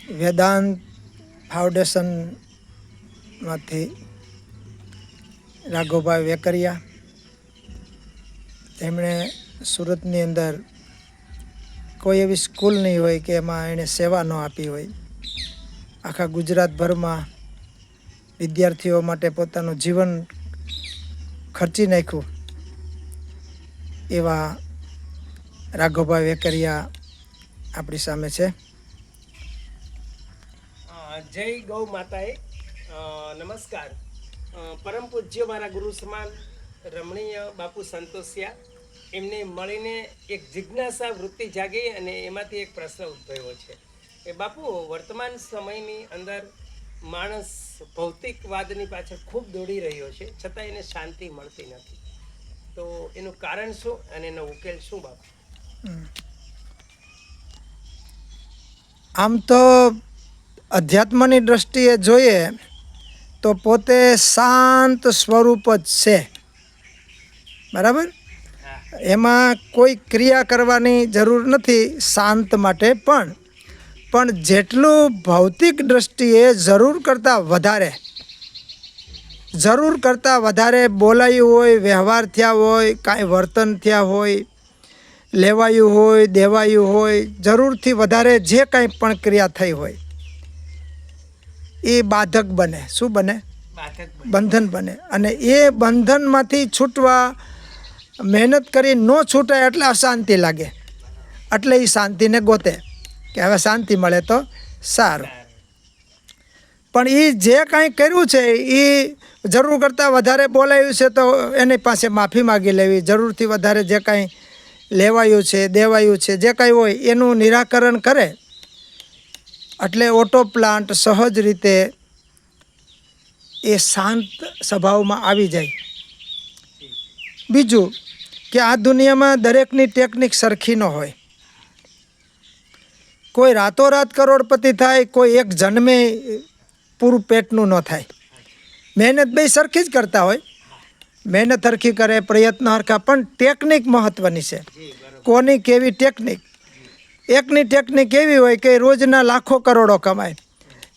વેદાંત ફાઉન્ડેશનમાંથી રાઘવભાઈ વેકરિયા, તેમણે સુરતની અંદર કોઈ એવી સ્કૂલ નહીં હોય કે એમાં એણે સેવા ન આપી હોય. આખા ગુજરાતભરમાં વિદ્યાર્થીઓ માટે પોતાનું જીવન ખર્ચી નાખ્યું એવા રાઘવભાઈ વેકરિયા આપણી સામે છે. જય ગૌ માતાએ નમસ્કાર. પરમ પૂજ્ય મારા ગુરુ સમાન રમણીય બાપુ સંતોષિયા, એમને મળીને એક જિજ્ઞાસા વૃત્તિ જાગી અને એમાંથી એક પ્રશ્ન ઉદ્ભવ્યો છે કે બાપુ, વર્તમાન સમયની અંદર માણસ ભૌતિકવાદની પાછળ ખૂબ દોડી રહ્યો છે, છતાં એને શાંતિ મળતી નથી. તો એનું કારણ શું અને એનો ઉકેલ શું બાપુ? આમ તો અધ્યાત્મની દ્રષ્ટિએ જોઈએ તો પોતે શાંત સ્વરૂપ જ છે, બરાબર. એમાં કોઈ ક્રિયા કરવાની જરૂર નથી શાંત માટે, પણ જેટલું ભૌતિક દ્રષ્ટિએ જરૂર કરતાં વધારે બોલાયું હોય, વ્યવહાર થયા હોય, કાંઈ વર્તન થયા હોય, લેવાયું હોય, દેવાયું હોય, જરૂરથી વધારે જે કાંઈ પણ ક્રિયા થઈ હોય એ બાધક બને. શું બને? બંધન બને. અને એ બંધનમાંથી છૂટવા મહેનત કરી ન છૂટાય એટલે અશાંતિ લાગે, એટલે એ શાંતિને ગોતે કે હવે શાંતિ મળે તો સારું. પણ એ જે કાંઈ કર્યું છે એ જરૂર કરતાં વધારે બોલાયું છે તો એની પાસે માફી માગી લેવી. જરૂરથી વધારે જે કાંઈ લેવાયું છે, દેવાયું છે, જે કાંઈ હોય એનું નિરાકરણ કરે એટલે ઓટો પ્લાન્ટ સહજ રીતે એ શાંત સ્વભાવમાં આવી જાય. બીજું કે આ દુનિયામાં દરેકની ટેકનિક સરખી ન હોય. કોઈ રાતોરાત કરોડપતિ થાય, કોઈ એક જન્મે પૂરું પેટનું ન થાય. મહેનત બે સરખી જ કરતા હોય, મહેનત સરખી કરે, પ્રયત્ન સરખા, પણ ટેકનિક મહત્ત્વની છે. કોની કેવી ટેકનિક? એકની ટેકનિક એવી હોય કે રોજના લાખો કરોડો કમાય.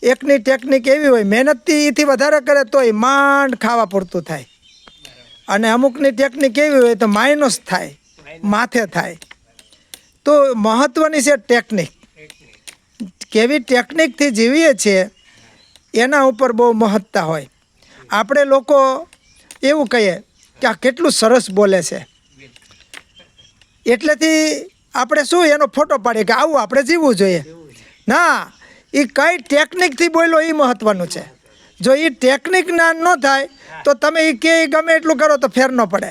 એકની ટેકનિક એવી હોય મહેનતથી એથી વધારે કરે તોય માંડ ખાવા પૂરતું થાય. અને અમુકની ટેકનિક એવી હોય તો માઇનસ થાય, માથે થાય. તો મહત્ત્વની છે ટેકનિક. કેવી ટેકનિકથી જીવીએ છીએ એના ઉપર બહુ મહત્તા હોય. આપણે લોકો એવું કહીએ કે આ કેટલું સરસ બોલે છે, એટલેથી આપણે શું એનો ફોટો પાડીએ કે આવું આપણે જીવવું જોઈએ. ના, એ કઈ ટેકનિકથી બોલ્યો એ મહત્ત્વનું છે. જો એ ટેકનિક ના ન થાય તો તમે એ કે ગમે એટલું કરો તો ફેર ન પડે.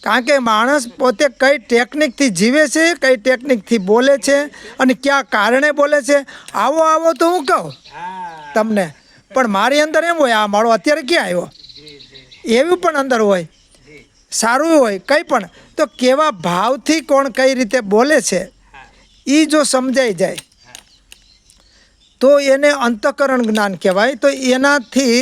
કારણ કે માણસ પોતે કઈ ટેકનિકથી જીવે છે, કઈ ટેકનિકથી બોલે છે અને કયા કારણે બોલે છે. આવો તો હું કહું તમને, પણ મારી અંદર એમ હોય આ મારો અત્યારે ક્યાં આવ્યો, એવું પણ અંદર હોય. સારું હોય કંઈ પણ, તો કેવા ભાવથી કોણ કઈ રીતે બોલે છે એ જો સમજાઈ જાય તો એને અંતઃકરણ જ્ઞાન કહેવાય. તો એનાથી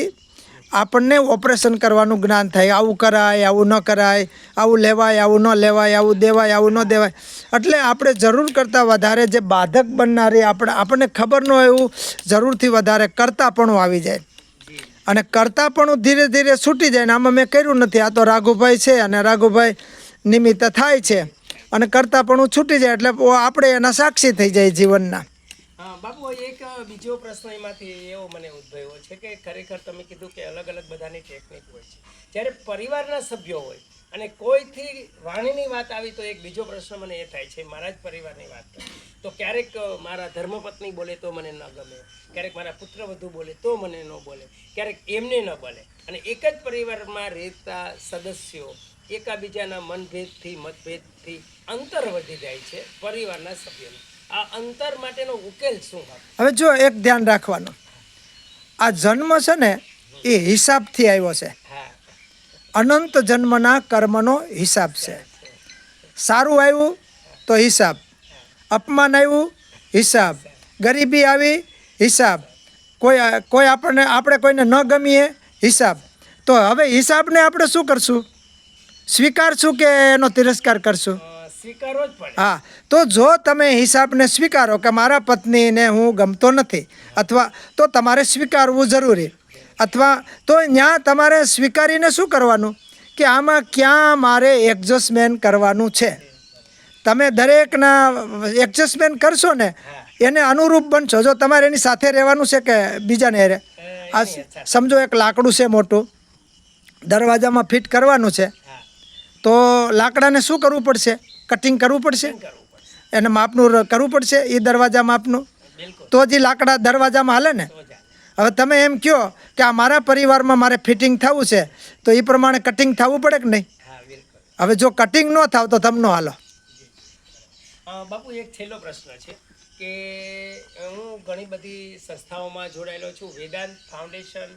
આપણને ઓપરેશન કરવાનું જ્ઞાન થાય. આવું કરાય, આવું ન કરાય, આવું લેવાય, આવું ન લેવાય, આવું દેવાય, આવું ન દેવાય. એટલે આપણે જરૂર કરતાં વધારે જે બાધક બનનારી આપણને ખબર ન હોય એવું જરૂરથી વધારે કરતાપણું આવી જાય. અને કરતાપણું ધીરે ધીરે છૂટી જાય. ને આમાં મેં કર્યું નથી, આ તો રાઘુભાઈ છે અને રાઘુભાઈ નિમિત્ત થાય છે અને કરતાપણું છૂટી જાય એટલે આપણે એના સાક્ષી થઈ જાય જીવનના. બાપુ, એક બીજો પ્રશ્ન એમાંથી એવો મને ઉદ્ભવ્યો છે કે ખરેખર તમે કીધું કે અલગ અલગ બધાની ટેકનિક હોય છે. જ્યારે પરિવારના સભ્યો હોય અને કોઈથી વાણીની વાત આવી તો એક બીજો પ્રશ્ન મને એ થાય છે, મારા જ પરિવારની વાત કરું તો ક્યારેક મારા ધર્મપત્ની બોલે તો મને ન ગમે, ક્યારેક મારા પુત્રવધુ બોલે તો મને ન બોલે, ક્યારેક એમને ન બોલે. અને એક જ પરિવારમાં રહેતા સદસ્યો એકાબીજાના મતભેદથી અંતર વધી જાય છે પરિવારના સભ્યોનું. આ અંતર માટેનો ઉકેલ શું? હવે જો એક ધ્યાન રાખવાનું, આ જન્મ છે ને એ હિસાબથી આવ્યો છે. અનંત જન્મના કર્મનો હિસાબ છે. સારું આવ્યું તો હિસાબ, અપમાન આવ્યું હિસાબ, ગરીબી આવી હિસાબ, કોઈ આપણે કોઈને ન ગમીએ હિસાબ. તો હવે હિસાબને આપણે શું કરશું? સ્વીકારશું કે એનો તિરસ્કાર કરશું? સ્વીકારવો જ પડે. હા, તો જો તમે હિસાબને સ્વીકારો કે મારા પત્નીને હું ગમતો નથી અથવા તો તમારે સ્વીકારવું જરૂરી, અથવા તો ત્યાં તમારે સ્વીકારીને શું કરવાનું કે આમાં ક્યાં મારે એડજસ્ટમેન્ટ કરવાનું છે. તમે દરેકના એડજસ્ટમેન્ટ કરશો ને એને અનુરૂપ બનશો. જો તમારે એની સાથે રહેવાનું છે કે બીજાને હારે, આ સમજો એક લાકડું છે મોટું, દરવાજામાં ફિટ કરવાનું છે, હા, તો લાકડાને શું કરવું પડશે? કટિંગ કરવું પડશે, કરવું પડશે. એને માપનું કરવું પડશે, એ દરવાજા માપનું, બિલકુલ. તો જ ઈ લાકડા દરવાજામાં હાલે ને. તો જાય. હવે તમે એમ કહો કે આ મારા પરિવારમાં મારે ફિટિંગ થવું છે, તો એ પ્રમાણે કટિંગ થવું પડે કે નહીં? હા, બિલકુલ. હવે જો કટિંગ ન થાવ તો તમને હાલો. બાપુ એક છેલ્લો પ્રશ્ન છે કે હું ઘણી બધી સંસ્થાઓમાં જોડાયેલો છું. વેદાંત ફાઉન્ડેશન